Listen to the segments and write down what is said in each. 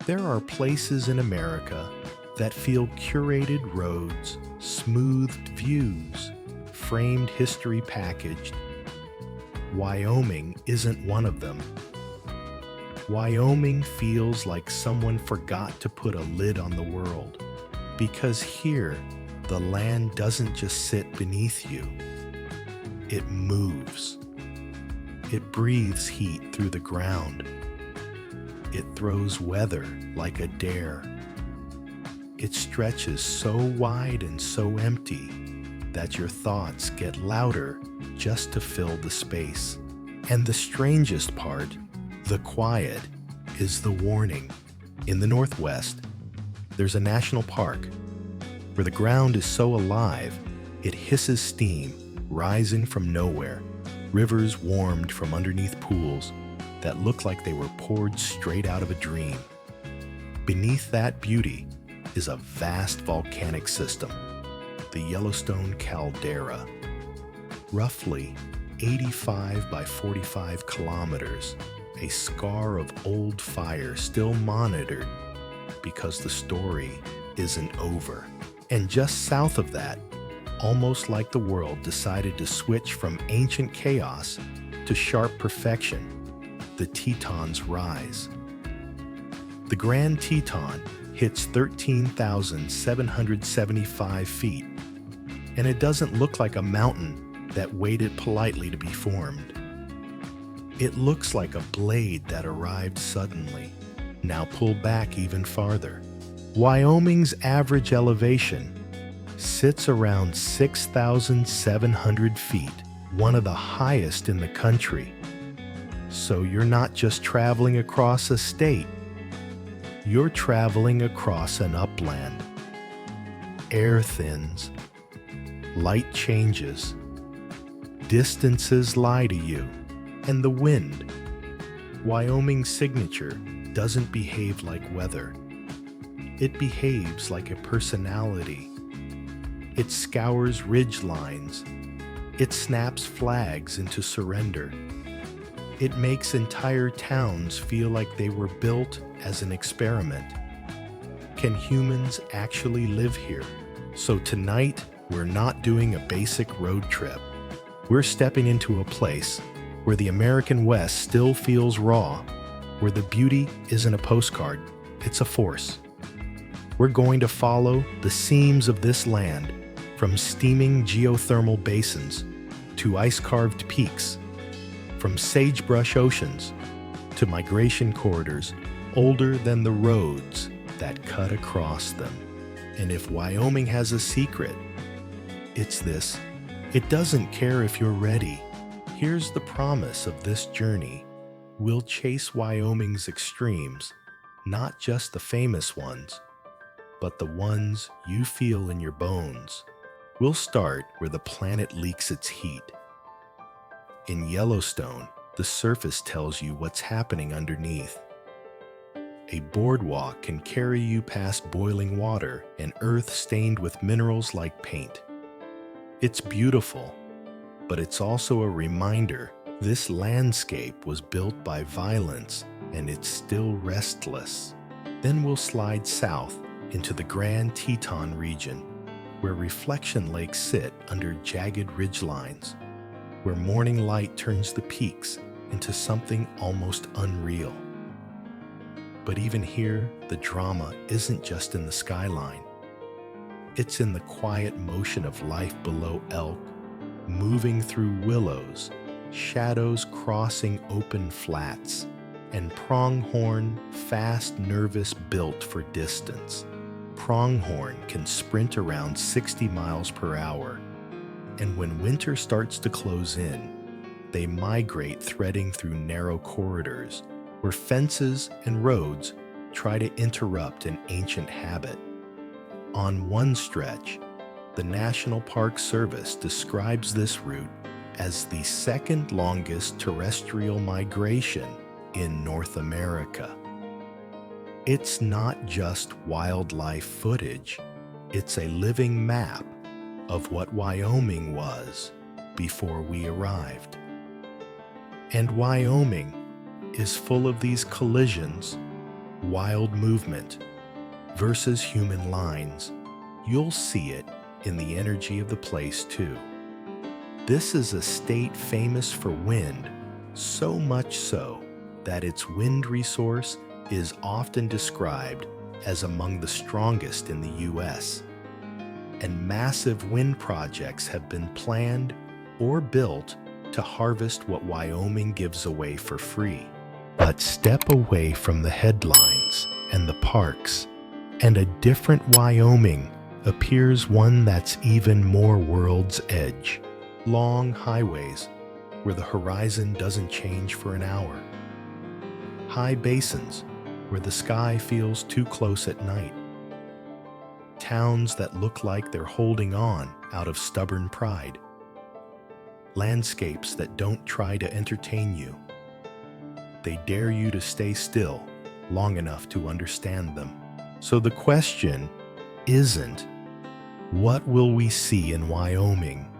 There are places in America that feel curated roads, smoothed views, framed history packaged. Wyoming isn't one of them. Wyoming feels like someone forgot to put a lid on the world, because here, the land doesn't just sit beneath you. It moves. It breathes heat through the ground. It throws weather like a dare. It stretches so wide and so empty that your thoughts get louder just to fill the space. And the strangest part, the quiet, is the warning. In the Northwest, there's a national park where the ground is so alive, it hisses steam rising from nowhere, rivers warmed from underneath pools that look like they were poured straight out of a dream. Beneath that beauty is a vast volcanic system, the Yellowstone caldera. Roughly 85 by 45 kilometers, a scar of old fire still monitored because the story isn't over. And just south of that, almost like the world decided to switch from ancient chaos to sharp perfection, the Tetons rise. The Grand Teton hits 13,775 feet, and it doesn't look like a mountain that waited politely to be formed. It looks like a blade that arrived suddenly, now pulled back even farther. Wyoming's average elevation sits around 6,700 feet, one of the highest in the country. So you're not just traveling across a state, you're traveling across an upland. Air thins, light changes, distances lie to you, and the wind. Wyoming's signature doesn't behave like weather. It behaves like a personality. It scours ridge lines. It snaps flags into surrender. It makes entire towns feel like they were built as an experiment. Can humans actually live here? So tonight, we're not doing a basic road trip. We're stepping into a place where the American West still feels raw, where the beauty isn't a postcard, it's a force. We're going to follow the seams of this land, from steaming geothermal basins to ice-carved peaks, from sagebrush oceans to migration corridors older than the roads that cut across them. And if Wyoming has a secret, it's this: it doesn't care if you're ready. Here's the promise of this journey. We'll chase Wyoming's extremes, not just the famous ones, but the ones you feel in your bones. We'll start where the planet leaks its heat. In Yellowstone, the surface tells you what's happening underneath. A boardwalk can carry you past boiling water and earth stained with minerals like paint. It's beautiful, but it's also a reminder this landscape was built by violence and it's still restless. Then we'll slide south into the Grand Teton region, where reflection lakes sit under jagged ridgelines, where morning light turns the peaks into something almost unreal. But even here, the drama isn't just in the skyline. It's in the quiet motion of life below elk, moving through willows, shadows crossing open flats, and pronghorn, fast, nervous, built for distance. Pronghorn can sprint around 60 miles per hour, and when winter starts to close in, they migrate threading through narrow corridors where fences and roads try to interrupt an ancient habit. On one stretch, the National Park Service describes this route as the second longest terrestrial migration in North America. It's not just wildlife footage, it's a living map of what Wyoming was before we arrived. And Wyoming is full of these collisions, wild movement versus human lines. You'll see it in the energy of the place too. This is a state famous for wind, so much so that its wind resource is often described as among the strongest in the U.S. And massive wind projects have been planned or built to harvest what Wyoming gives away for free. But step away from the headlines and the parks, and a different Wyoming appears, one that's even more world's edge. Long highways where the horizon doesn't change for an hour. High basins where the sky feels too close at night. Towns that look like they're holding on out of stubborn pride. Landscapes that don't try to entertain you. They dare you to stay still long enough to understand them. So the question isn't, what will we see in Wyoming?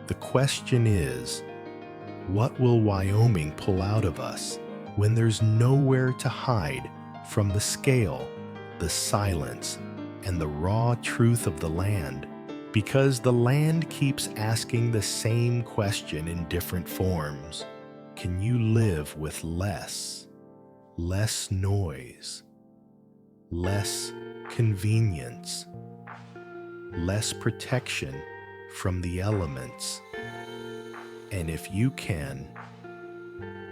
The question is, what will Wyoming pull out of us when there's nowhere to hide from the scale, the silence, and the raw truth of the land? Because the land keeps asking the same question in different forms. Can you live with less noise, less convenience, less protection from the elements? And if you can,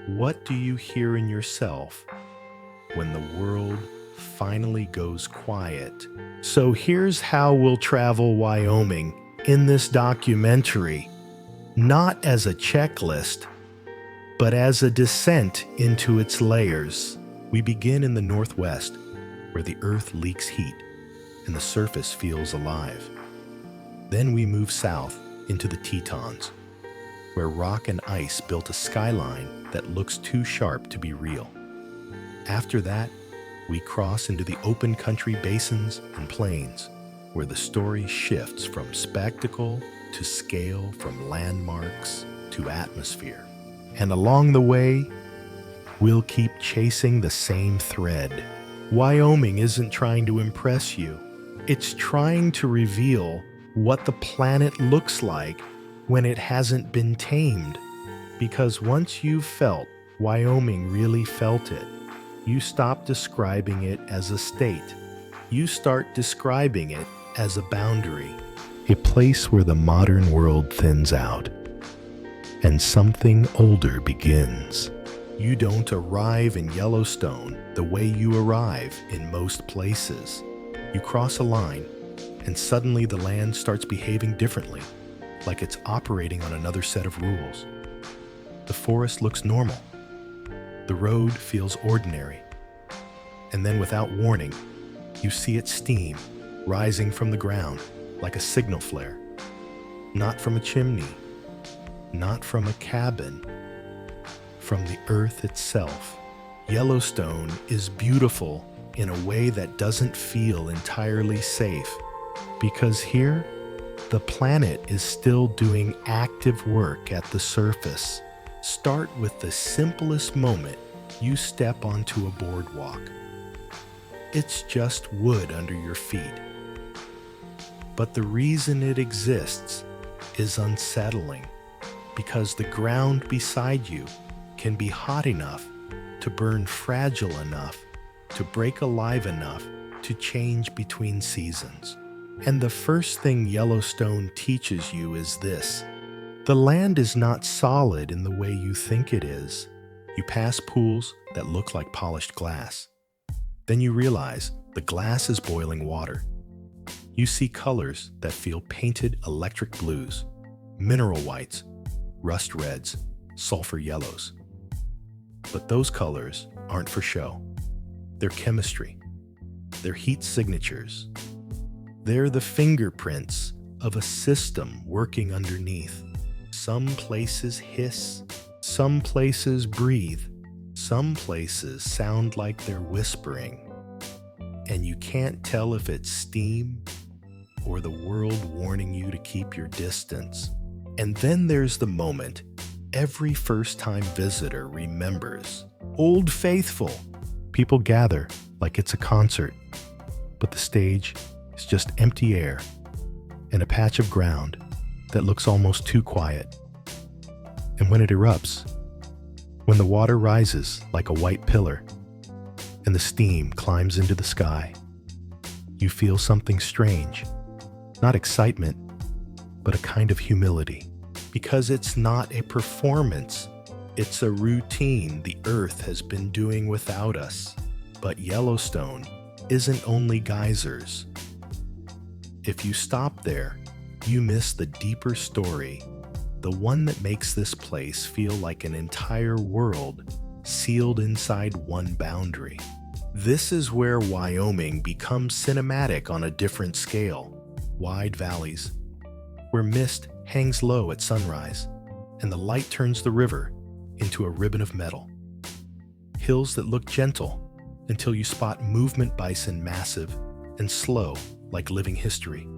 what do you hear in yourself when the world finally goes quiet? So here's how we'll travel Wyoming in this documentary, not as a checklist, but as a descent into its layers. We begin in the northwest, where the earth leaks heat and the surface feels alive. Then we move south into the Tetons, where rock and ice built a skyline that looks too sharp to be real. After that, we cross into the open country basins and plains, where the story shifts from spectacle to scale, from landmarks to atmosphere. And along the way, we'll keep chasing the same thread. Wyoming isn't trying to impress you. It's trying to reveal what the planet looks like when it hasn't been tamed. Because once you've felt Wyoming really felt it, you stop describing it as a state. You start describing it as a boundary, a place where the modern world thins out and something older begins. You don't arrive in Yellowstone the way you arrive in most places. You cross a line, and suddenly the land starts behaving differently, like it's operating on another set of rules. The forest looks normal. The road feels ordinary. And then without warning, you see its steam rising from the ground like a signal flare. Not from a chimney, not from a cabin, from the earth itself. Yellowstone is beautiful in a way that doesn't feel entirely safe, because here, the planet is still doing active work at the surface. Start with the simplest moment you step onto a boardwalk. It's just wood under your feet. But the reason it exists is unsettling, because the ground beside you can be hot enough to burn fragile enough, to break alive enough to change between seasons. And the first thing Yellowstone teaches you is this: the land is not solid in the way you think it is. You pass pools that look like polished glass. Then you realize the glass is boiling water. You see colors that feel painted electric blues, mineral whites, rust reds, sulfur yellows. But those colors aren't for show. They're chemistry. They're heat signatures. They're the fingerprints of a system working underneath. Some places hiss, some places breathe, some places sound like they're whispering. And you can't tell if it's steam or the world warning you to keep your distance. And then there's the moment every first-time visitor remembers. Old Faithful. People gather like it's a concert, but the stage is just empty air and a patch of ground that looks almost too quiet. And when it erupts, when the water rises like a white pillar and the steam climbs into the sky, you feel something strange, not excitement, but a kind of humility. Because it's not a performance, it's a routine the Earth has been doing without us. But Yellowstone isn't only geysers. If you stop there, you miss the deeper story, the one that makes this place feel like an entire world sealed inside one boundary. This is where Wyoming becomes cinematic on a different scale. Wide valleys, where mist hangs low at sunrise, and the light turns the river into a ribbon of metal. Hills that look gentle until you spot movement bison massive and slow like living history.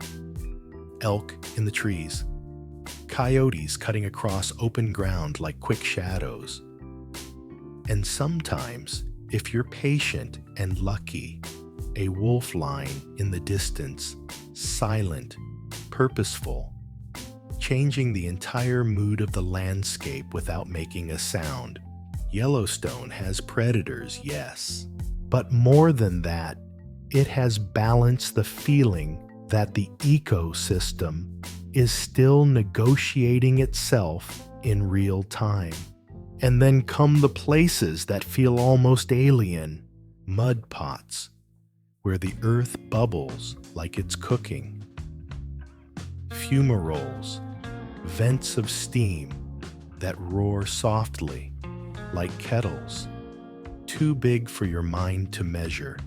Elk in the trees, coyotes cutting across open ground like quick shadows. And sometimes, if you're patient and lucky, a wolf line in the distance, silent, purposeful, changing the entire mood of the landscape without making a sound. Yellowstone has predators, yes, but more than that, it has balanced the feeling that the ecosystem is still negotiating itself in real time. And then come the places that feel almost alien, mud pots, where the earth bubbles like it's cooking. Fumaroles, vents of steam that roar softly like kettles, too big for your mind to measure.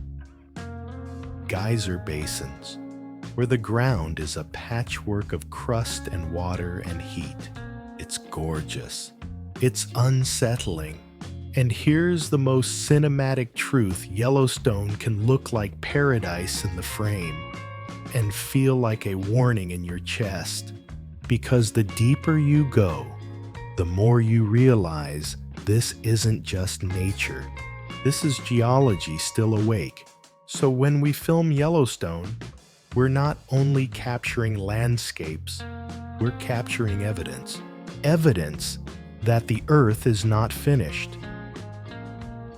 Geyser basins, where the ground is a patchwork of crust and water and heat. It's gorgeous. It's unsettling. And here's the most cinematic truth: Yellowstone can look like paradise in the frame and feel like a warning in your chest. Because the deeper you go, the more you realize this isn't just nature. This is geology still awake. So when we film Yellowstone, we're not only capturing landscapes, we're capturing evidence. Evidence that the Earth is not finished.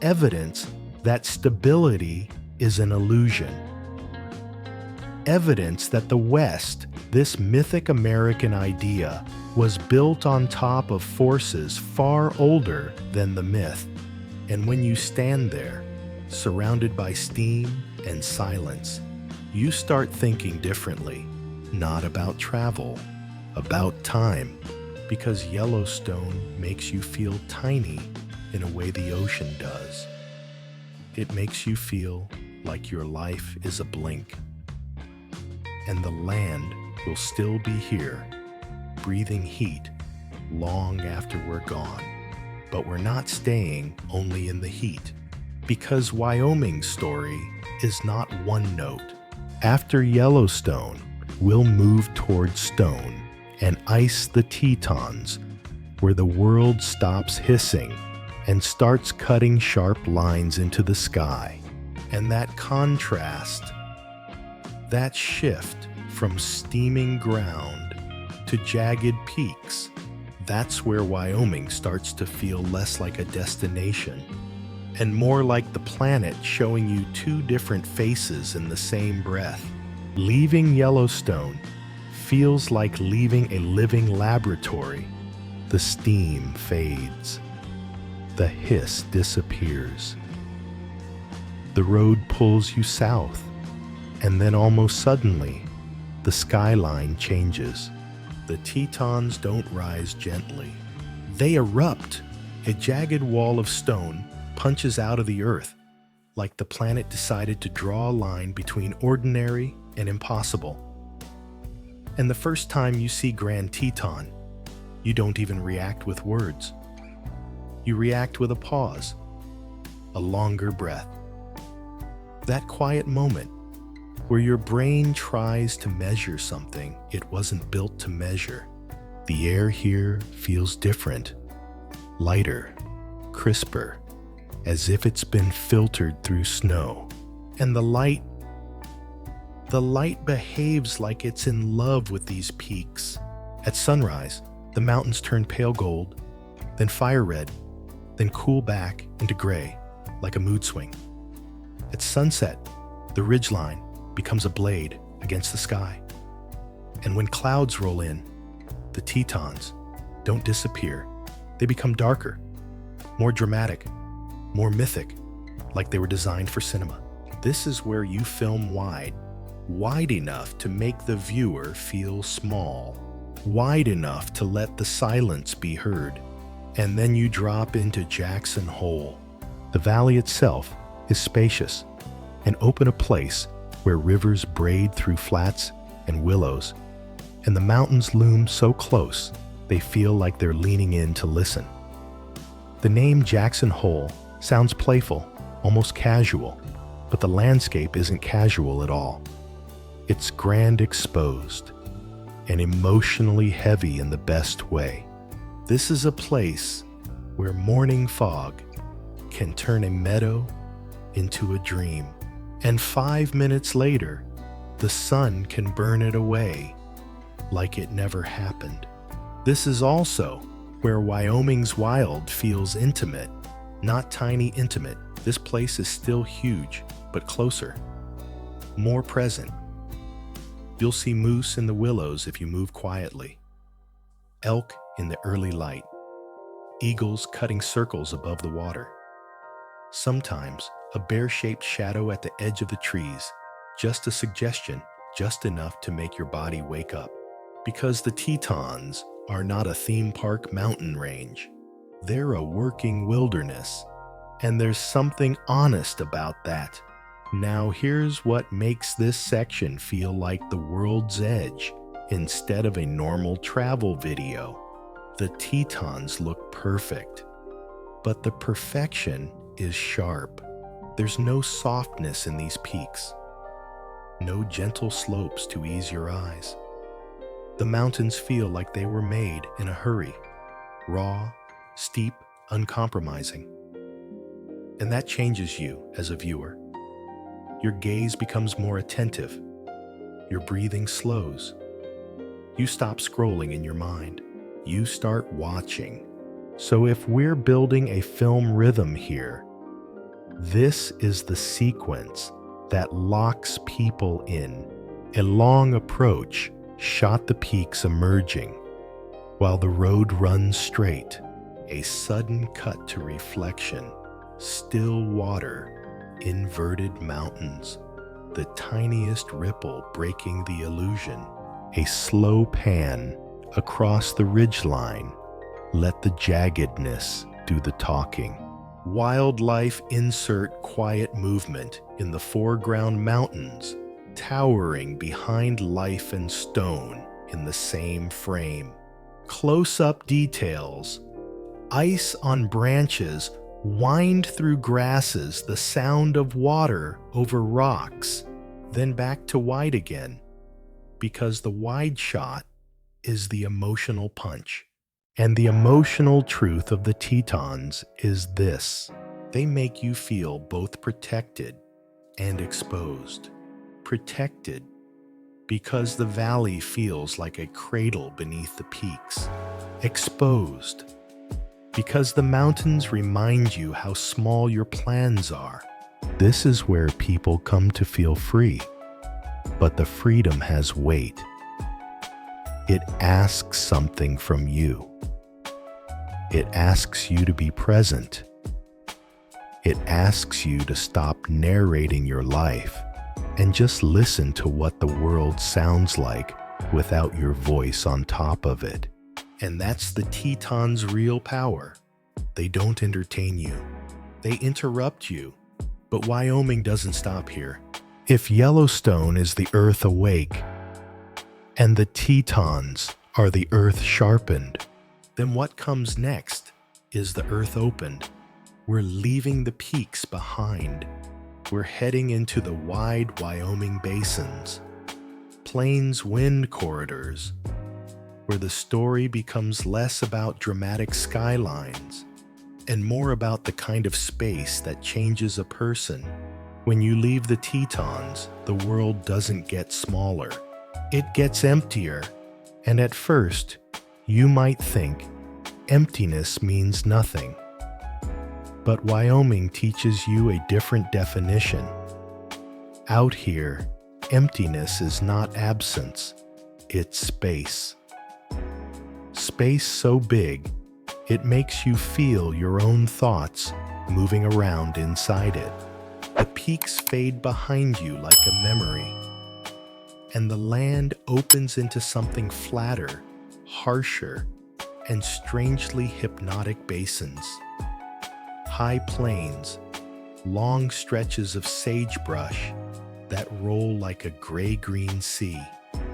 Evidence that stability is an illusion. Evidence that the West, this mythic American idea, was built on top of forces far older than the myth. And when you stand there, surrounded by steam and silence, you start thinking differently, not about travel, about time, because Yellowstone makes you feel tiny in a way the ocean does. It makes you feel like your life is a blink. And the land will still be here, breathing heat long after we're gone. But we're not staying only in the heat, because Wyoming's story is not one note. After Yellowstone, we'll move toward stone and ice the Tetons, where the world stops hissing and starts cutting sharp lines into the sky. And that contrast, that shift from steaming ground to jagged peaks, that's where Wyoming starts to feel less like a destination and more like the planet showing you two different faces in the same breath. Leaving Yellowstone feels like leaving a living laboratory. The steam fades. The hiss disappears. The road pulls you south, and then almost suddenly, the skyline changes. The Tetons don't rise gently. They erupt. A jagged wall of stone punches out of the earth, like the planet decided to draw a line between ordinary and impossible. And the first time you see Grand Teton, you don't even react with words. You react with a pause, a longer breath. That quiet moment where your brain tries to measure something it wasn't built to measure. The air here feels different, lighter, crisper, as if it's been filtered through snow. And the light behaves like it's in love with these peaks. At sunrise, the mountains turn pale gold, then fire red, then cool back into gray, like a mood swing. At sunset, the ridgeline becomes a blade against the sky. And when clouds roll in, the Tetons don't disappear. They become darker, more dramatic, more mythic, like they were designed for cinema. This is where you film wide enough to make the viewer feel small, wide enough to let the silence be heard. And then you drop into Jackson Hole. The valley itself is spacious and open, a place where rivers braid through flats and willows, and the mountains loom so close they feel like they're leaning in to listen. The name Jackson Hole sounds playful, almost casual, but the landscape isn't casual at all. It's grand, exposed, and emotionally heavy in the best way. This is a place where morning fog can turn a meadow into a dream, and 5 minutes later, the sun can burn it away like it never happened. This is also where Wyoming's wild feels intimate, not tiny intimate. This place is still huge, but closer, more present. You'll see moose in the willows if you move quietly, elk in the early light, eagles cutting circles above the water. Sometimes a bear-shaped shadow at the edge of the trees, just a suggestion, just enough to make your body wake up. Because the Tetons are not a theme park mountain range. They're a working wilderness, and there's something honest about that. Now here's what makes this section feel like the world's edge instead of a normal travel video. The Tetons look perfect, but the perfection is sharp. There's no softness in these peaks, no gentle slopes to ease your eyes. The mountains feel like they were made in a hurry, raw, steep, uncompromising. And that changes you as a viewer. Your gaze becomes more attentive. Your breathing slows. You stop scrolling in your mind. You start watching. So if we're building a film rhythm here, this is the sequence that locks people in. A long approach shot the peaks emerging, while the road runs straight. A sudden cut to reflection, still water, inverted mountains, the tiniest ripple breaking the illusion. A slow pan across the ridgeline, let the jaggedness do the talking. Wildlife insert quiet movement in the foreground, mountains towering behind life and stone in the same frame. Close-up details, ice on branches wind through grasses, the sound of water over rocks, then back to wide again, because the wide shot is the emotional punch. And the emotional truth of the Tetons is this: they make you feel both protected and exposed. Protected because the valley feels like a cradle beneath the peaks. Exposed because the mountains remind you how small your plans are. This is where people come to feel free, but the freedom has weight. It asks something from you. It asks you to be present. It asks you to stop narrating your life and just listen to what the world sounds like without your voice on top of it. And that's the Tetons' real power. They don't entertain you. They interrupt you. But Wyoming doesn't stop here. If Yellowstone is the earth awake, and the Tetons are the earth sharpened, then what comes next is the earth opened. We're leaving the peaks behind. We're heading into the wide Wyoming basins, plains wind corridors, where the story becomes less about dramatic skylines and more about the kind of space that changes a person When you leave the Tetons, the world doesn't get smaller. It gets emptier. And at first, you might think emptiness means nothing. But Wyoming teaches you a different definition. Out here, emptiness is not absence, it's space. Space so big, it makes you feel your own thoughts moving around inside it. The peaks fade behind you like a memory, and the land opens into something flatter, harsher, and strangely hypnotic basins. High plains, long stretches of sagebrush that roll like a gray-green sea.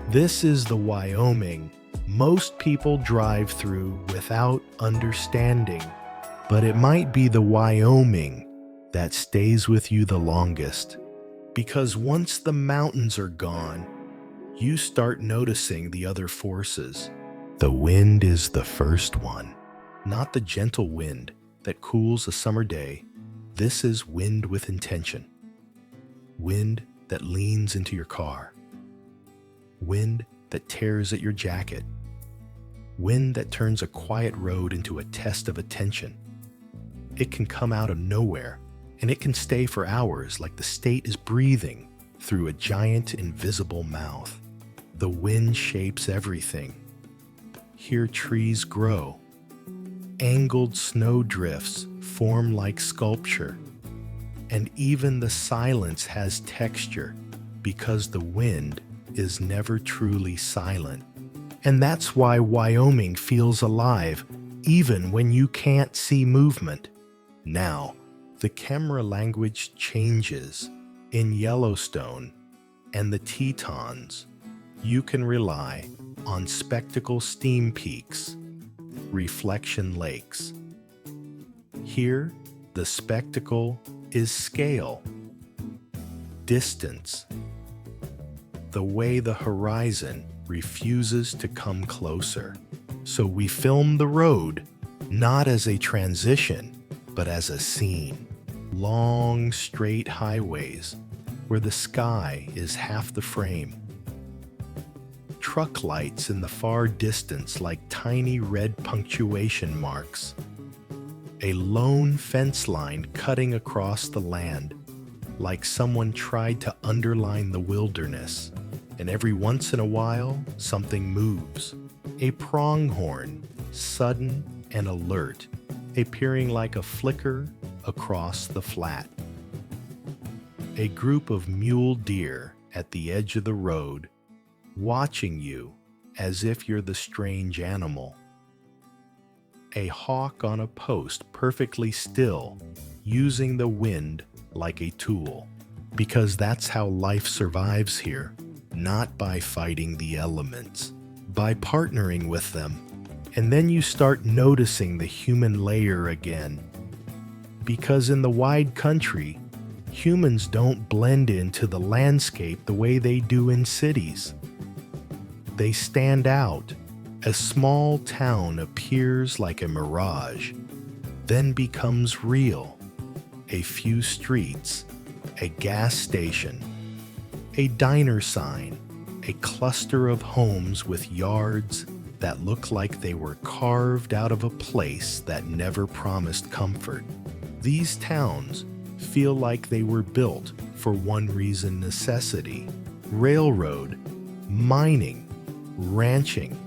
This is the Wyoming most people drive through without understanding, but it might be the Wyoming that stays with you the longest. Because once the mountains are gone, you start noticing the other forces. The wind is the first one, not the gentle wind that cools a summer day. This is wind with intention. Wind that leans into your car. Wind that tears at your jacket. Wind that turns a quiet road into a test of attention. It can come out of nowhere, and it can stay for hours like the state is breathing through a giant invisible mouth. The wind shapes everything. Here trees grow. Angled snowdrifts form like sculpture. And even the silence has texture because the wind is never truly silent. And that's why Wyoming feels alive even when you can't see movement. Now, the camera language changes. In Yellowstone and the Tetons, you can rely on spectacle steam peaks, reflection lakes. Here, the spectacle is scale, distance, the way the horizon refuses to come closer. So we film the road not as a transition, but as a scene. Long, straight highways where the sky is half the frame. Truck lights in the far distance like tiny red punctuation marks. A lone fence line cutting across the land like someone tried to underline the wilderness. And every once in a while, something moves. A pronghorn, sudden and alert, appearing like a flicker across the flat. A group of mule deer at the edge of the road, watching you as if you're the strange animal. A hawk on a post perfectly still, using the wind like a tool. Because that's how life survives here, not by fighting the elements, by partnering with them. And then you start noticing the human layer again. Because in the wide country, humans don't blend into the landscape the way they do in cities. They stand out. A small town appears like a mirage, then becomes real. A few streets, a gas station, a diner sign, a cluster of homes with yards that look like they were carved out of a place that never promised comfort. These towns feel like they were built for one reason: necessity. Railroad, mining, ranching,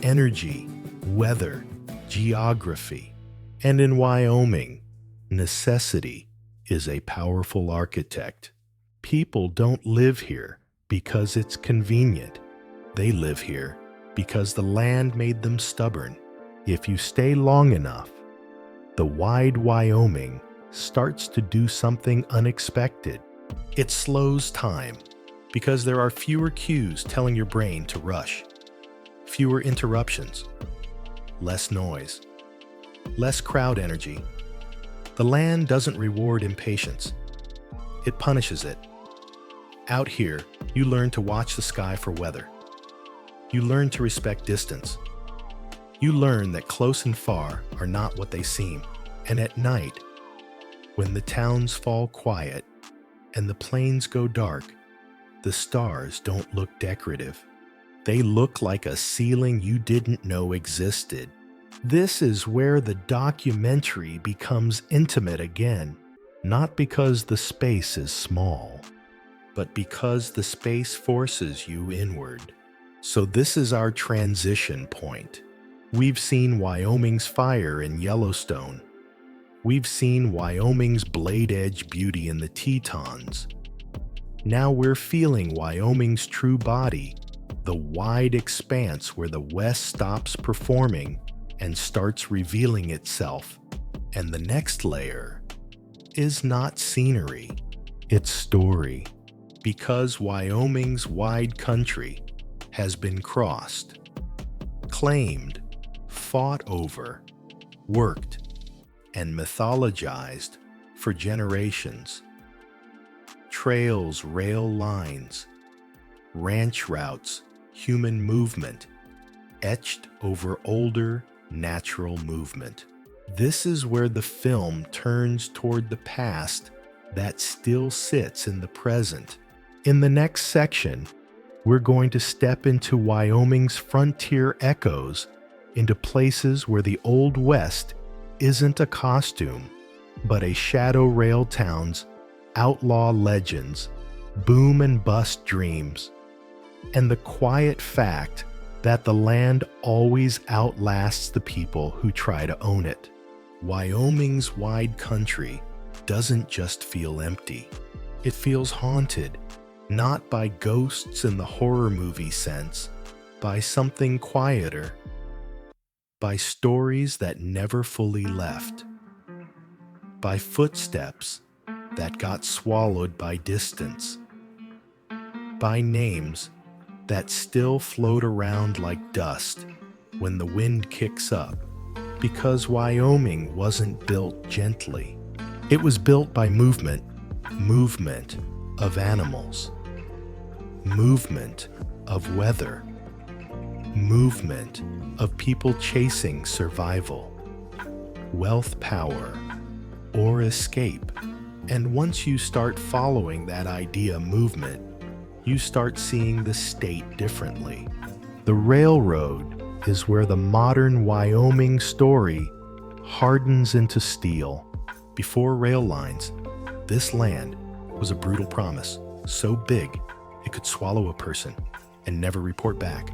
energy, weather, geography. And in Wyoming, necessity is a powerful architect. People don't live here because it's convenient. They live here because the land made them stubborn. If you stay long enough, the wide Wyoming starts to do something unexpected. It slows time because there are fewer cues telling your brain to rush, fewer interruptions, less noise, less crowd energy. The land doesn't reward impatience. It punishes it. Out here, you learn to watch the sky for weather. You learn to respect distance. You learn that close and far are not what they seem. And at night, when the towns fall quiet, and the plains go dark, the stars don't look decorative. They look like a ceiling you didn't know existed. This is where the documentary becomes intimate again, not because the space is small, but because the space forces you inward. So this is our transition point. We've seen Wyoming's fire in Yellowstone. We've seen Wyoming's blade-edge beauty in the Tetons. Now we're feeling Wyoming's true body, the wide expanse where the West stops performing and starts revealing itself. And the next layer is not scenery, it's story. Because Wyoming's wide country has been crossed, claimed, fought over, worked, and mythologized for generations. Trails, rail lines, ranch routes, human movement, etched over older natural movement. This is where the film turns toward the past that still sits in the present. In the next section, we're going to step into Wyoming's frontier echoes, into places where the Old West isn't a costume, but a shadow rail town's outlaw legends, boom and bust dreams, and the quiet fact that the land always outlasts the people who try to own it. Wyoming's wide country doesn't just feel empty. It feels haunted, not by ghosts in the horror movie sense, by something quieter, by stories that never fully left, by footsteps that got swallowed by distance, by names that still float around like dust when the wind kicks up, because Wyoming wasn't built gently. It was built by movement of animals, movement of weather, movement of people chasing survival, wealth, power, or escape. And once you start following that idea movement, you start seeing the state differently. The railroad is where the modern Wyoming story hardens into steel. Before rail lines, this land was a brutal promise, so big it could swallow a person and never report back.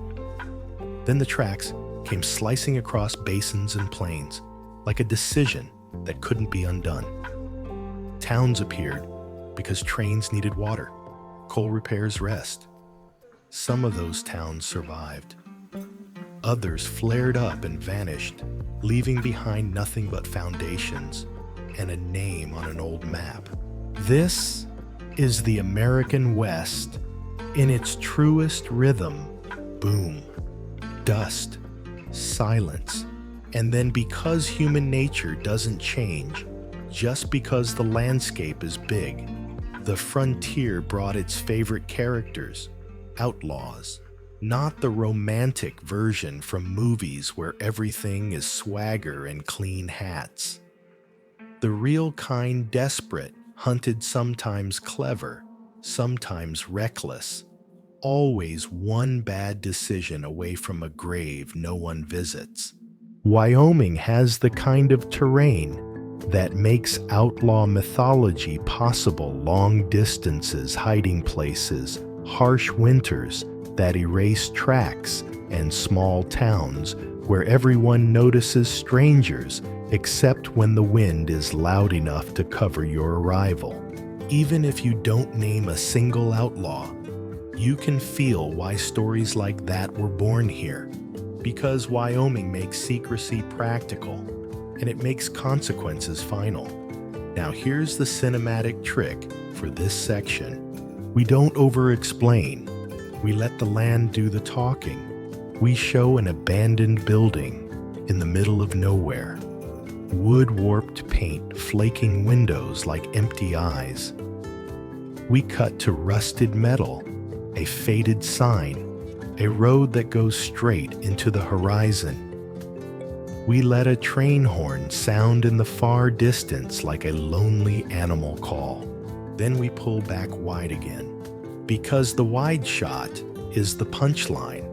Then the tracks came slicing across basins and plains, like a decision that couldn't be undone. Towns appeared because trains needed water, coal repairs rest. Some of those towns survived. Others flared up and vanished, leaving behind nothing but foundations and a name on an old map. This is the American West in its truest rhythm: boom, dust, silence. And then, because human nature doesn't change just because the landscape is big, the frontier brought its favorite characters, outlaws. Not the romantic version from movies where everything is swagger and clean hats. The real kind, desperate, hunted, sometimes clever, sometimes reckless, always one bad decision away from a grave no one visits. Wyoming has the kind of terrain that makes outlaw mythology possible: long distances, hiding places, harsh winters that erase tracks, and small towns where everyone notices strangers except when the wind is loud enough to cover your arrival. Even if you don't name a single outlaw, you can feel why stories like that were born here. Because Wyoming makes secrecy practical, and it makes consequences final. Now here's the cinematic trick for this section. We don't over-explain. We let the land do the talking. We show an abandoned building in the middle of nowhere. Wood-warped paint flaking windows like empty eyes. We cut to rusted metal, a faded sign, a road that goes straight into the horizon. We let a train horn sound in the far distance like a lonely animal call. Then we pull back wide again. Because the wide shot is the punchline.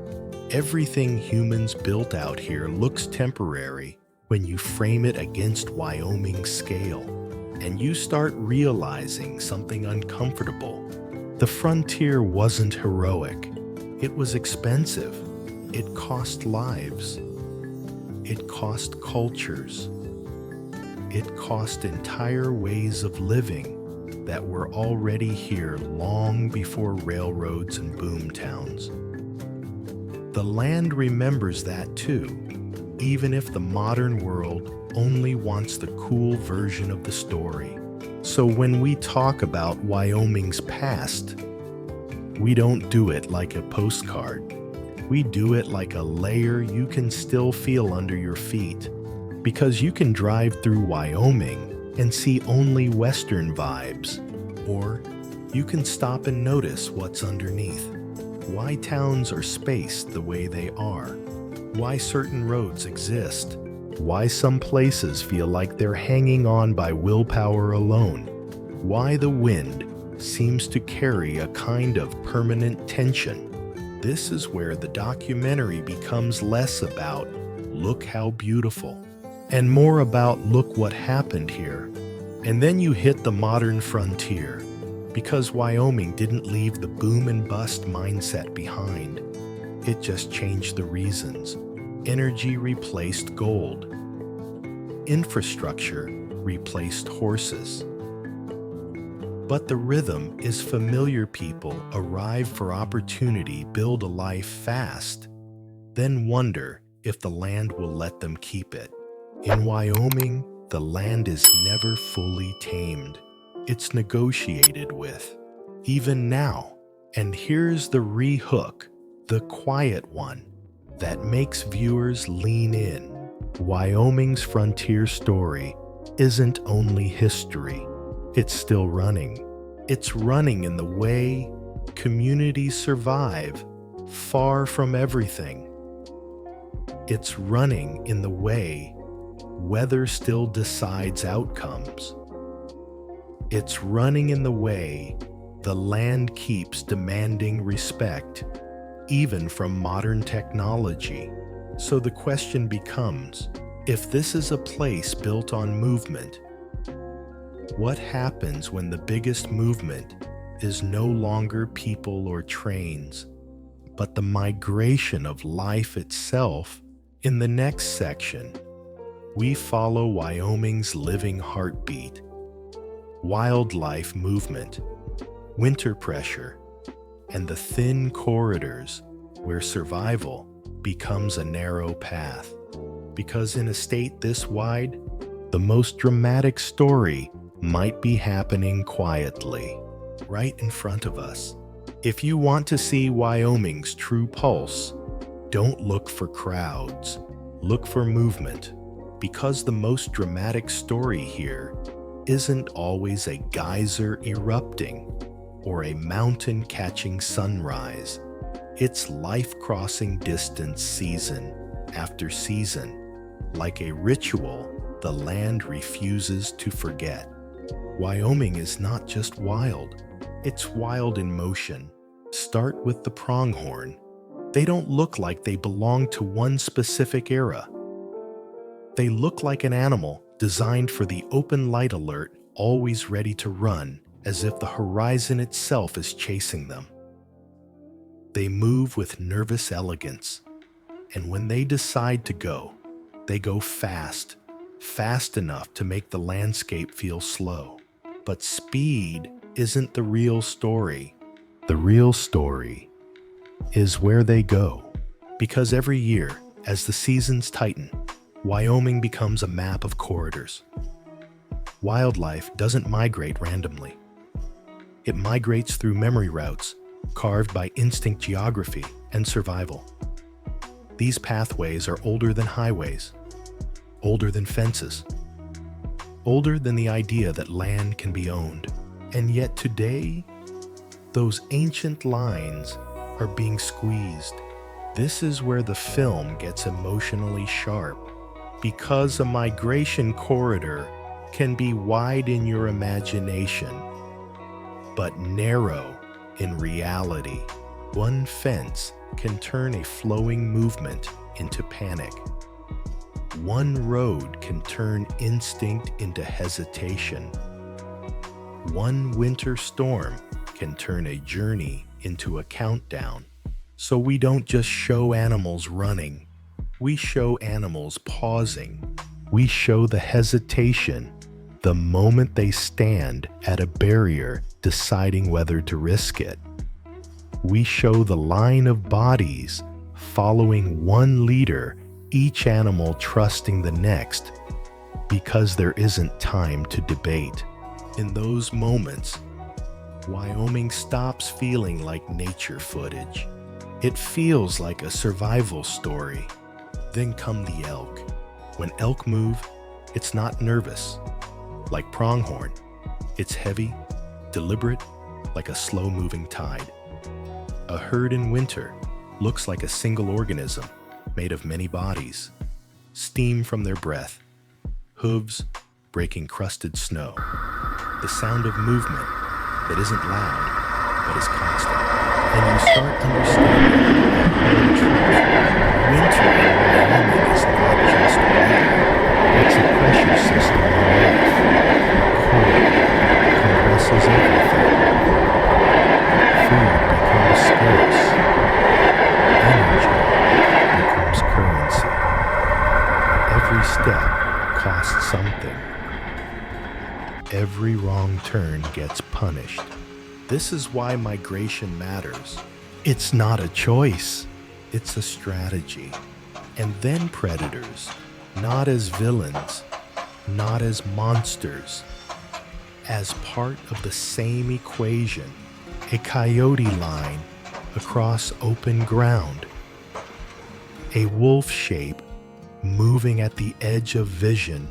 Everything humans built out here looks temporary when you frame it against Wyoming's scale, and you start realizing something uncomfortable. The frontier wasn't heroic. It was expensive. It cost lives. It cost cultures. It cost entire ways of living that were already here long before railroads and boom towns. The land remembers that too, even if the modern world only wants the cool version of the story. So when we talk about Wyoming's past, we don't do it like a postcard. We do it like a layer you can still feel under your feet, because you can drive through Wyoming and see only Western vibes, or you can stop and notice what's underneath. Why towns are spaced the way they are, why certain roads exist, why some places feel like they're hanging on by willpower alone, why the wind seems to carry a kind of permanent tension. This is where the documentary becomes less about "look how beautiful" and more about "look what happened here." And then you hit the modern frontier, because Wyoming didn't leave the boom and bust mindset behind. It just changed the reasons. Energy replaced gold. Infrastructure replaced horses. But the rhythm is familiar. People arrive for opportunity, build a life fast, then wonder if the land will let them keep it. In Wyoming, the land is never fully tamed. It's negotiated with, even now. And here's the re-hook, the quiet one, that makes viewers lean in. Wyoming's frontier story isn't only history. It's still running. It's running in the way communities survive far from everything. It's running in the way weather still decides outcomes. It's running in the way the land keeps demanding respect, even from modern technology. So the question becomes, if this is a place built on movement, what happens when the biggest movement is no longer people or trains, but the migration of life itself? In the next section, we follow Wyoming's living heartbeat, wildlife movement, winter pressure, and the thin corridors where survival becomes a narrow path. Because in a state this wide, the most dramatic story might be happening quietly, right in front of us. If you want to see Wyoming's true pulse, don't look for crowds, look for movement, because the most dramatic story here isn't always a geyser erupting or a mountain catching sunrise. It's life crossing distance season after season. Like a ritual, the land refuses to forget. Wyoming is not just wild, it's wild in motion. Start with the pronghorn. They don't look like they belong to one specific era. They look like an animal designed for the open light alert, always ready to run, as if the horizon itself is chasing them. They move with nervous elegance, and when they decide to go, they go fast, fast enough to make the landscape feel slow. But speed isn't the real story. The real story is where they go. Because every year, as the seasons tighten, Wyoming becomes a map of corridors. Wildlife doesn't migrate randomly. It migrates through memory routes carved by instinct geography and survival. These pathways are older than highways, older than fences, older than the idea that land can be owned. And yet today, those ancient lines are being squeezed. This is where the film gets emotionally sharp, because a migration corridor can be wide in your imagination, but narrow in reality. One fence can turn a flowing movement into panic. One road can turn instinct into hesitation. One winter storm can turn a journey into a countdown. So we don't just show animals running, we show animals pausing. We show the hesitation, the moment they stand at a barrier deciding whether to risk it. We show the line of bodies following one leader, each animal trusting the next, because there isn't time to debate. In those moments, Wyoming stops feeling like nature footage. It feels like a survival story. Then come the elk. When elk move, it's not nervous, like pronghorn. It's heavy, deliberate, like a slow-moving tide. A herd in winter looks like a single organism made of many bodies. Steam from their breath, hooves breaking crusted snow. The sound of movement that isn't loud, but is constant. And you start understanding the truth. Winter in Wyoming is not just weather, it's a pressure system of life. Cold compresses everything. Food becomes scarce. Energy becomes currency. Every step costs something. Every wrong turn gets punished. This is why migration matters. It's not a choice, it's a strategy. And then predators, not as villains, not as monsters, as part of the same equation. A coyote line across open ground. A wolf shape moving at the edge of vision.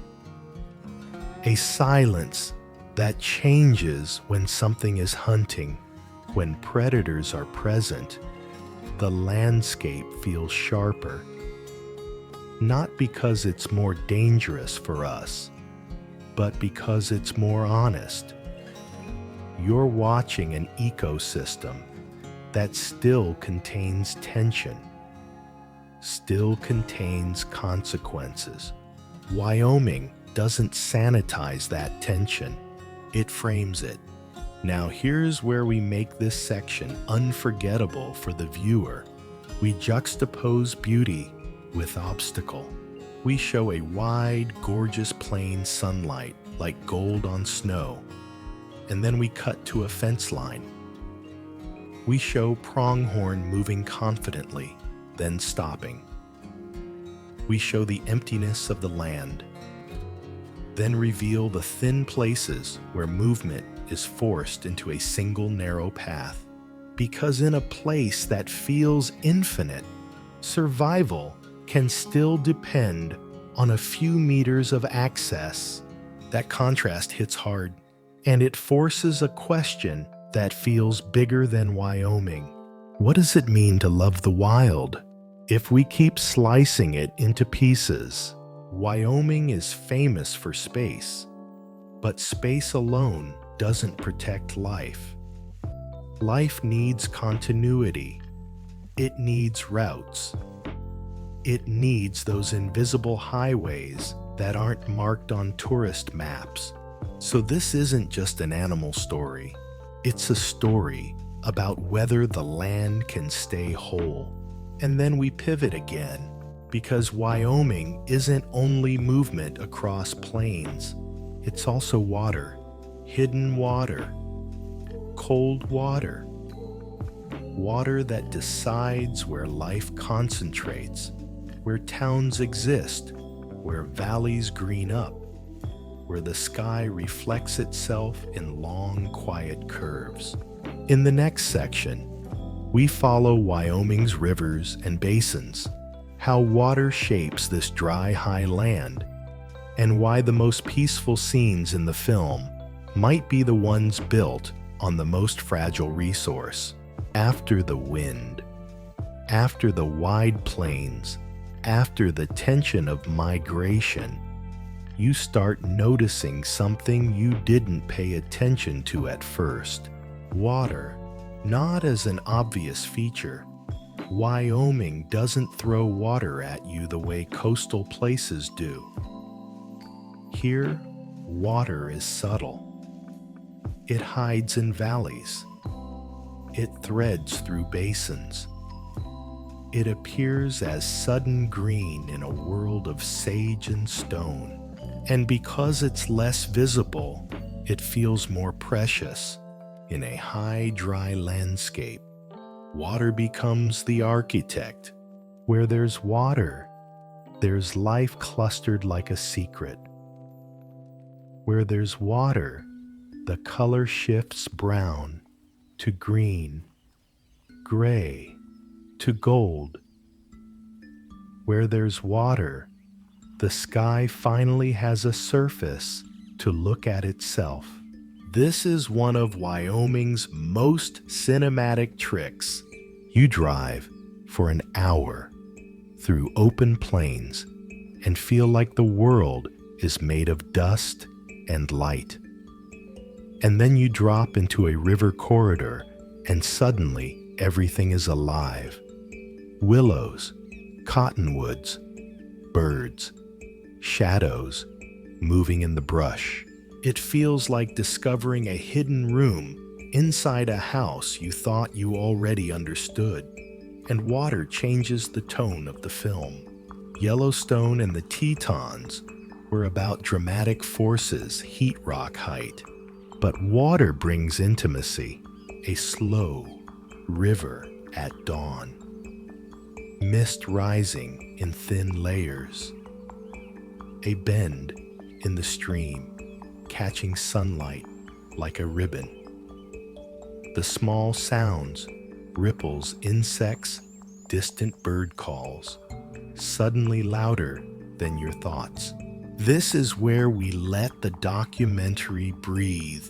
A silence that changes when something is hunting. When predators are present, the landscape feels sharper. Not because it's more dangerous for us, but because it's more honest. You're watching an ecosystem that still contains tension, still contains consequences. Wyoming doesn't sanitize that tension, it frames it. Now here's where we make this section unforgettable for the viewer. We juxtapose beauty with obstacle. We show a wide, gorgeous plain sunlight like gold on snow, and then we cut to a fence line. We show pronghorn moving confidently, then stopping. We show the emptiness of the land, then reveal the thin places where movement is forced into a single narrow path. Because in a place that feels infinite, survival can still depend on a few meters of access. That contrast hits hard, and it forces a question that feels bigger than Wyoming. What does it mean to love the wild if we keep slicing it into pieces? Wyoming is famous for space, but space alone doesn't protect life. Life needs continuity. It needs routes. It needs those invisible highways that aren't marked on tourist maps. So this isn't just an animal story. It's a story about whether the land can stay whole. And then we pivot again, because Wyoming isn't only movement across plains. It's also water, hidden water, cold water, water that decides where life concentrates, where towns exist, where valleys green up, where the sky reflects itself in long, quiet curves. In the next section, we follow Wyoming's rivers and basins, how water shapes this dry, high land, and why the most peaceful scenes in the film might be the ones built on the most fragile resource. After the wind, after the wide plains, after the tension of migration, you start noticing something you didn't pay attention to at first. Water, not as an obvious feature. Wyoming doesn't throw water at you the way coastal places do. Here, water is subtle. It hides in valleys. It threads through basins. It appears as sudden green in a world of sage and stone. And because it's less visible, it feels more precious in a high, dry landscape. Water becomes the architect. Where there's water, there's life clustered like a secret. Where there's water, the color shifts brown to green, gray to gold. Where there's water, the sky finally has a surface to look at itself. This is one of Wyoming's most cinematic tricks. You drive for an hour through open plains and feel like the world is made of dust and light. And then you drop into a river corridor and suddenly everything is alive. Willows, cottonwoods, birds, shadows moving in the brush. It feels like discovering a hidden room inside a house you thought you already understood. And water changes the tone of the film. Yellowstone and the Tetons were about dramatic forces, heat rock height. But water brings intimacy, a slow river at dawn. Mist rising in thin layers. A bend in the stream, catching sunlight like a ribbon. The small sounds, ripples, insects, distant bird calls, suddenly louder than your thoughts. This is where we let the documentary breathe,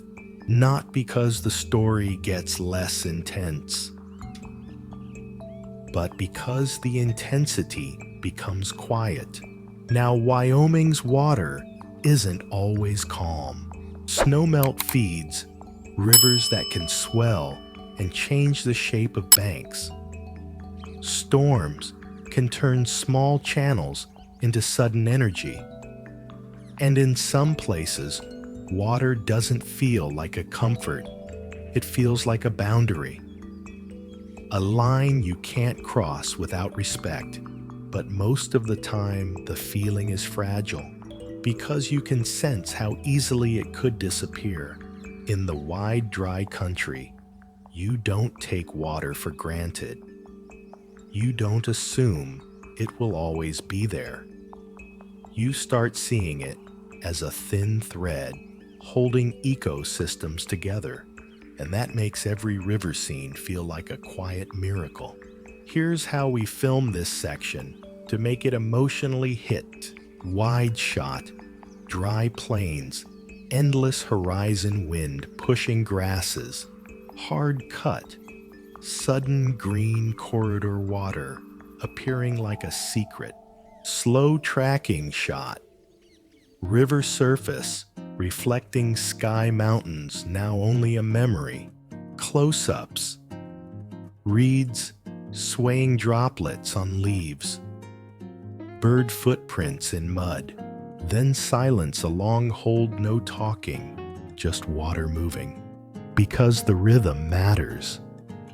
not because the story gets less intense, but because the intensity becomes quiet. Now, Wyoming's water isn't always calm. Snowmelt feeds rivers that can swell and change the shape of banks. Storms can turn small channels into sudden energy. And in some places, water doesn't feel like a comfort. It feels like a boundary. A line you can't cross without respect. But most of the time, the feeling is fragile because you can sense how easily it could disappear. In the wide, dry country, you don't take water for granted. You don't assume it will always be there. You start seeing it as a thin thread holding ecosystems together, and that makes every river scene feel like a quiet miracle. Here's how we film this section to make it emotionally hit. Wide shot, dry plains, endless horizon wind pushing grasses, hard cut, sudden green corridor water appearing like a secret. Slow tracking shot, river surface reflecting sky mountains now only a memory. Close-ups, reeds swaying droplets on leaves, bird footprints in mud, then silence, a long hold, no talking, just water moving. Because the rhythm matters.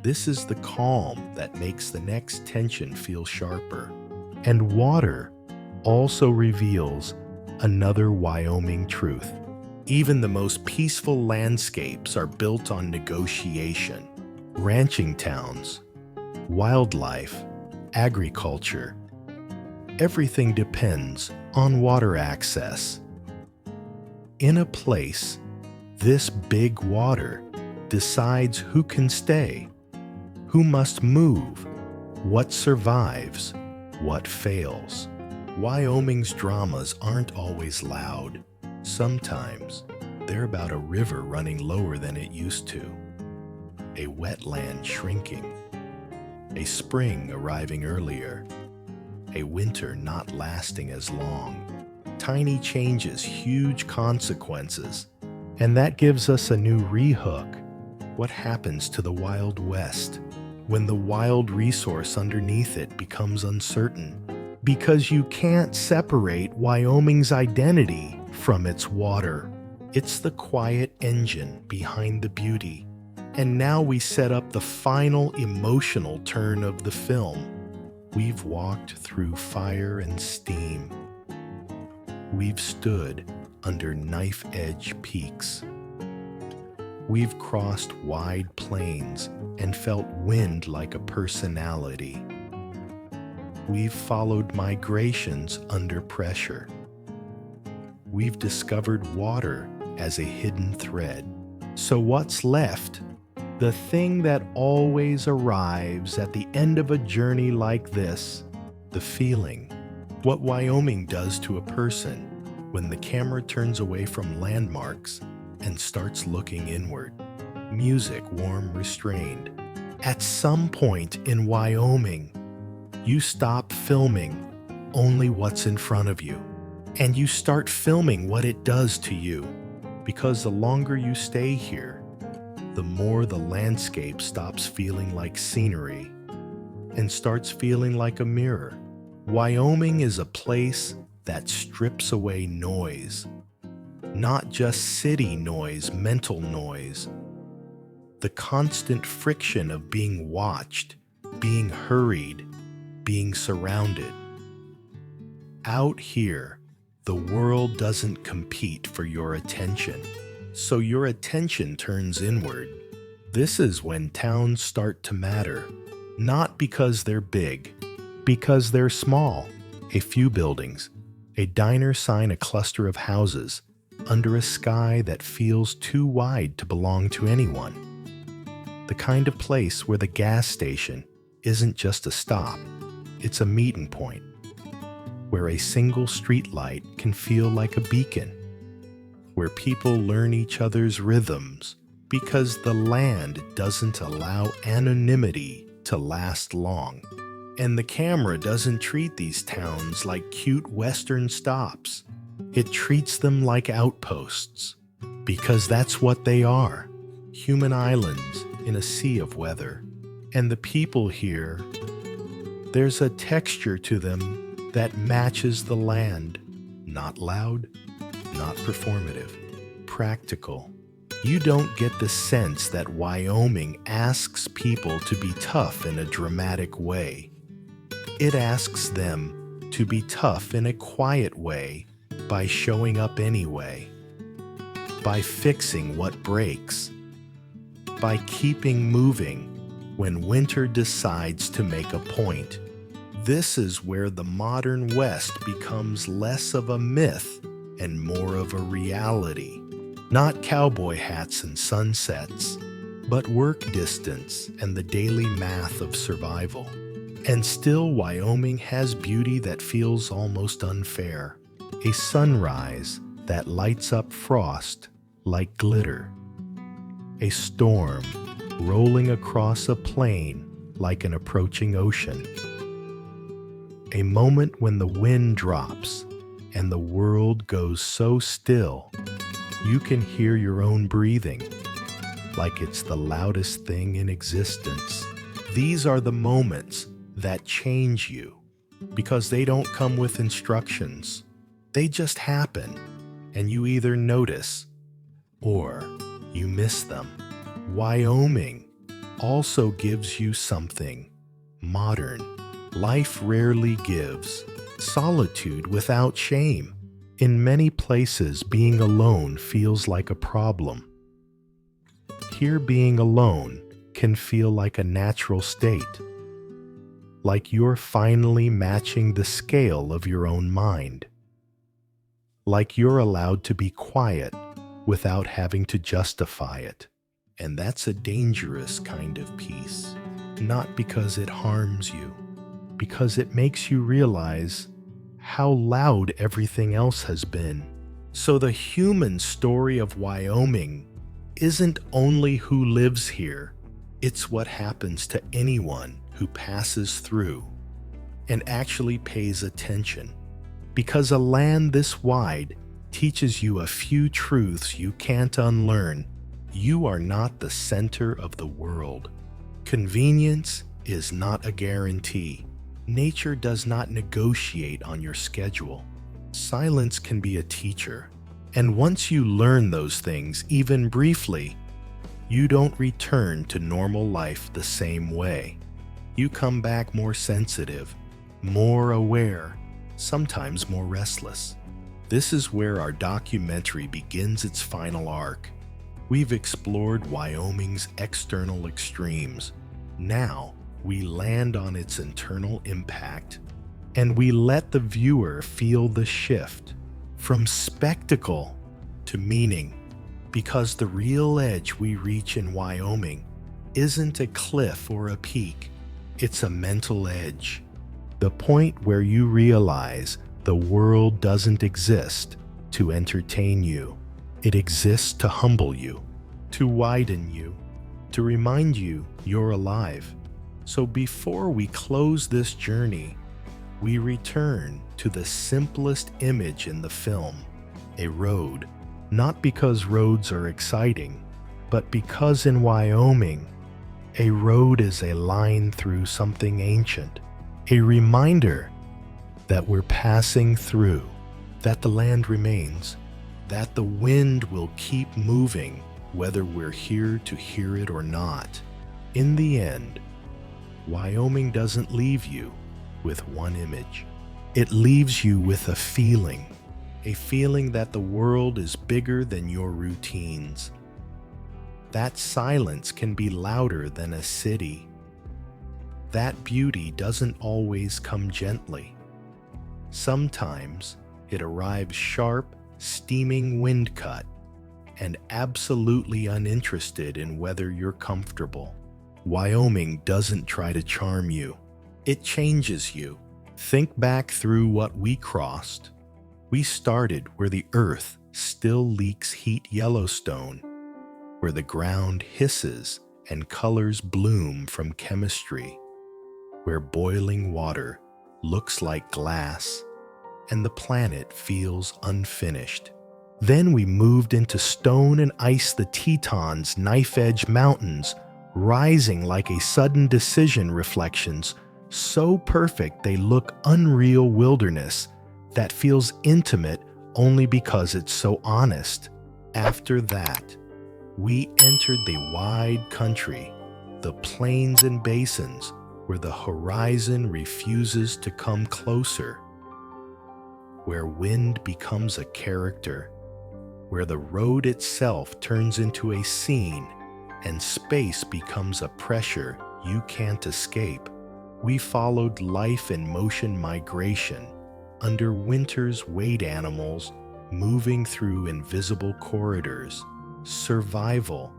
This is the calm that makes the next tension feel sharper. And water also reveals another Wyoming truth. Even the most peaceful landscapes are built on negotiation. Ranching towns, wildlife, agriculture, everything depends on water access. In a place, this big water decides who can stay, who must move, what survives, what fails. Wyoming's dramas aren't always loud. Sometimes they're about a river running lower than it used to, a wetland shrinking, a spring arriving earlier, a winter not lasting as long. Tiny changes, huge consequences, and that gives us a new rehook. What happens to the Wild West when the wild resource underneath it becomes uncertain? Because you can't separate Wyoming's identity from its water. It's the quiet engine behind the beauty. And now we set up the final emotional turn of the film. We've walked through fire and steam. We've stood under knife-edge peaks. We've crossed wide plains and felt wind like a personality. We've followed migrations under pressure. We've discovered water as a hidden thread. So what's left? The thing that always arrives at the end of a journey like this, the feeling. What Wyoming does to a person when the camera turns away from landmarks and starts looking inward. Music warm, restrained. At some point in Wyoming, you stop filming only what's in front of you, and you start filming what it does to you, because the longer you stay here, the more the landscape stops feeling like scenery and starts feeling like a mirror. Wyoming is a place that strips away noise, not just city noise, mental noise. The constant friction of being watched, being hurried, being surrounded. Out here, the world doesn't compete for your attention, so your attention turns inward. This is when towns start to matter, not because they're big, because they're small. A few buildings, a diner sign, a cluster of houses, under a sky that feels too wide to belong to anyone. The kind of place where the gas station isn't just a stop, it's a meeting point, where a single streetlight can feel like a beacon, where people learn each other's rhythms because the land doesn't allow anonymity to last long. And the camera doesn't treat these towns like cute Western stops. It treats them like outposts, because that's what they are, human islands in a sea of weather. And the people here, there's a texture to them that matches the land. Not loud, not performative, practical. You don't get the sense that Wyoming asks people to be tough in a dramatic way. It asks them to be tough in a quiet way by showing up anyway, by fixing what breaks, by keeping moving when winter decides to make a point. This is where the modern West becomes less of a myth and more of a reality. Not cowboy hats and sunsets, but work distance and the daily math of survival. And still, Wyoming has beauty that feels almost unfair. A sunrise that lights up frost like glitter. A storm rolling across a plain like an approaching ocean. A moment when the wind drops and the world goes so still you can hear your own breathing, like it's the loudest thing in existence. These are the moments that change you, because they don't come with instructions. They just happen, and you either notice or you miss them. Wyoming also gives you something modern. Life rarely gives solitude without shame. In many places, being alone feels like a problem. Here, being alone can feel like a natural state, like you're finally matching the scale of your own mind, like you're allowed to be quiet without having to justify it. And that's a dangerous kind of peace, not because it harms you, because it makes you realize how loud everything else has been. So the human story of Wyoming isn't only who lives here, it's what happens to anyone who passes through and actually pays attention. Because a land this wide teaches you a few truths you can't unlearn You are not the center of the world. Convenience is not a guarantee. Nature does not negotiate on your schedule. Silence can be a teacher. And once you learn those things, even briefly, you don't return to normal life the same way. You come back more sensitive, more aware, sometimes more restless. This is where our documentary begins its final arc. We've explored Wyoming's external extremes. Now, we land on its internal impact, and we let the viewer feel the shift from spectacle to meaning, because the real edge we reach in Wyoming isn't a cliff or a peak, it's a mental edge. The point where you realize the world doesn't exist to entertain you. It exists to humble you, to widen you, to remind you you're alive. So before we close this journey, we return to the simplest image in the film, a road. Not because roads are exciting, but because in Wyoming, a road is a line through something ancient, a reminder that we're passing through, that the land remains, that the wind will keep moving whether we're here to hear it or not. In the end, Wyoming doesn't leave you with one image. It leaves you with a feeling that the world is bigger than your routines. That silence can be louder than a city. That beauty doesn't always come gently. Sometimes it arrives sharp, steaming wind cut, and absolutely uninterested in whether you're comfortable. Wyoming doesn't try to charm you. It changes you. Think back through what we crossed. We started where the earth still leaks heat Yellowstone, where the ground hisses and colors bloom from chemistry, where boiling water looks like glass and the planet feels unfinished. Then we moved into stone and ice, the Tetons, knife-edge mountains, rising like a sudden decision, reflections so perfect they look unreal, wilderness that feels intimate only because it's so honest. After that, we entered the wide country, the plains and basins where the horizon refuses to come closer, where wind becomes a character, where the road itself turns into a scene and space becomes a pressure you can't escape. We followed life in motion, migration, under winter's wait animals moving through invisible corridors, survival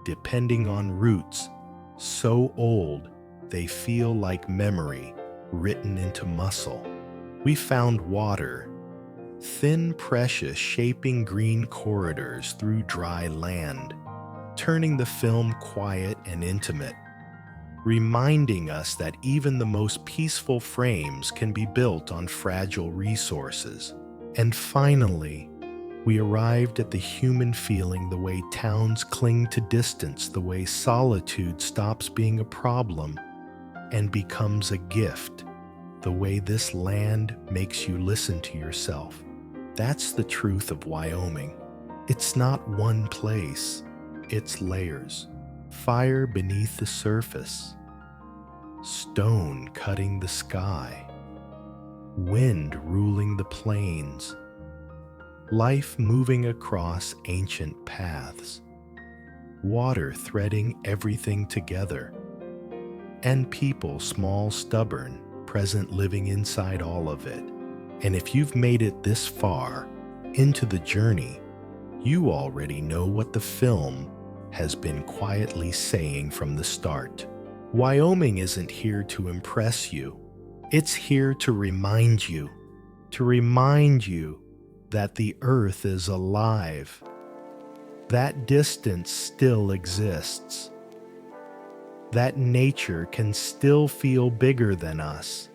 depending on roots so old they feel like memory written into muscle. We found water, thin, precious, shaping green corridors through dry land, turning the film quiet and intimate, reminding us that even the most peaceful frames can be built on fragile resources. And finally, we arrived at the human feeling, the way towns cling to distance, the way solitude stops being a problem and becomes a gift, the way this land makes you listen to yourself. That's the truth of Wyoming. It's not one place, it's layers. Fire beneath the surface, stone cutting the sky, wind ruling the plains, life moving across ancient paths, water threading everything together, and people, small, stubborn, present, living inside all of it. And if you've made it this far into the journey, you already know what the film has been quietly saying from the start. Wyoming isn't here to impress you. It's here to remind you that the earth is alive. That distance still exists. That nature can still feel bigger than us.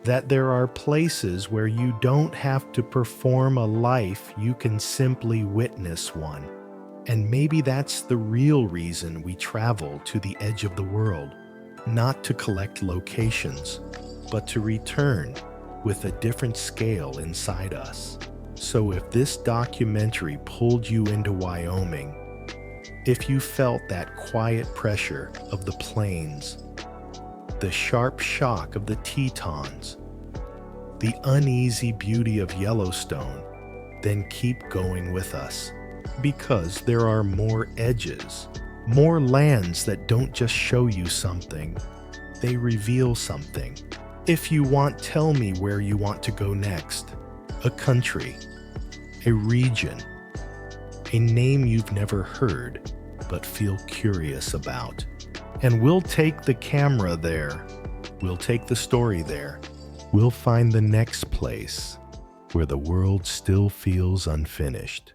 That there are places where you don't have to perform a life, you can simply witness one. And maybe that's the real reason we travel to the edge of the world, not to collect locations, but to return with a different scale inside us. So if this documentary pulled you into Wyoming, if you felt that quiet pressure of the plains, the sharp shock of the Tetons, the uneasy beauty of Yellowstone, then keep going with us, because there are more edges, more lands that don't just show you something, they reveal something. If you want, tell me where you want to go next. A country, a region, a name you've never heard but feel curious about. And we'll take the camera there. We'll take the story there. We'll find the next place where the world still feels unfinished.